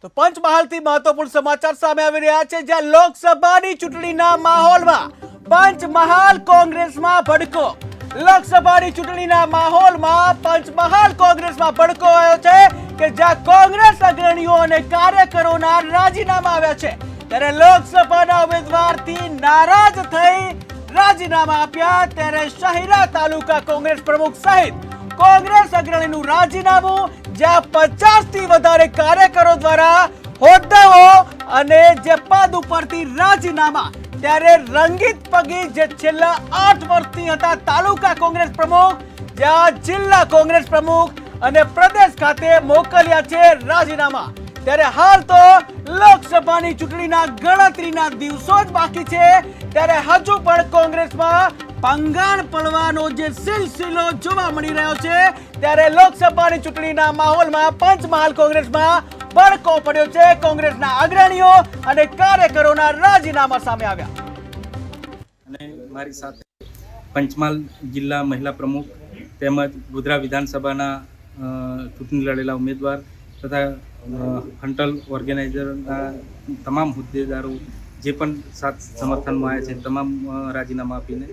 તો પંચમહાલથી મહત્વપૂર્ણ સમાચાર સામે આવી રહ્યા છે, જ્યાં લોકસભાની ચૂંટણીના માહોલમાં પંચમહાલ કોંગ્રેસમાં ભડકો. લોકસભાની ચૂંટણીના માહોલમાં પંચમહાલ કોંગ્રેસમાં ભડકો આવ્યો છે કે જ્યાં કોંગ્રેસ અગ્રણીઓ અને કાર્યકરોના રાજીનામા આવ્યા છે, ત્યારે લોકસભાના ઉમેદવારથી નારાજ થઈ રાજીનામા આપ્યા. ત્યારે શહેરા તાલુકા કોંગ્રેસ પ્રમુખ સહિત કોંગ્રેસ અગ્રણીનું રાજીનામું, જ્યાં 50 થી વધારે કાર્યકરો દ્વારા હોદ્દાઓ અને જે પદ ઉપરથી રાજીનામા. ત્યારે રંગીત પગી જે છેલ્લા 8 વર્ષથી હતા તાલુકા કોંગ્રેસ પ્રમુખ, જ્યાં જિલ્લા કોંગ્રેસ પ્રમુખ અને પ્રદેશ ખાતે મોકલ્યા છે રાજીનામા. ત્યારે હાલ તો લોકસભાની ચૂંટણીના ગણતરીના દિવસો જ બાકી છે, ત્યારે હજુ પણ કોંગ્રેસમાં ભંગાણ પડવાનો જે સિલસિલો જોવા મળી રહ્યો છે. ત્યારે લોકસભાની ચૂંટણીના માહોલમાં પંચમહાલ કોંગ્રેસમાં ભડકો પડ્યો છે. કોંગ્રેસના અગ્રણીઓ અને કાર્યકરોના રાજીનામા સામે આવ્યા. અને મારી સાથે પંચમહાલ જિલ્લા મહિલા પ્રમુખ તેમજ ગોધરા વિધાનસભાના ચૂંટણી લડેલા ઉમેદવાર તથા હંટલ ઓર્ગેનાઇઝરના તમામ હોદ્દેદારો જે પણ સાથ સમર્થનમાં આવ્યા છે, તમામ રાજીનામા આપીને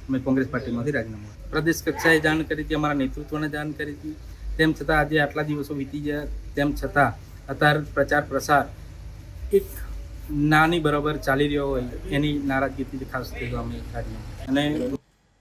અમે કોંગ્રેસ પાર્ટીમાંથી રાજીનામા આપ્યું. પ્રદેશ કક્ષાએ જાણ કરી હતી, અમારા નેતૃત્વને જાણ કરી હતી. તેમ છતાં આજે આટલા દિવસો વીતી ગયા, તેમ છતાં અત્યારે પ્રચાર પ્રસાર એક નાની બરાબર ચાલી રહ્યો હોય એની નારાજગીથી ખાસ થયું અમે રાજીનામા. અને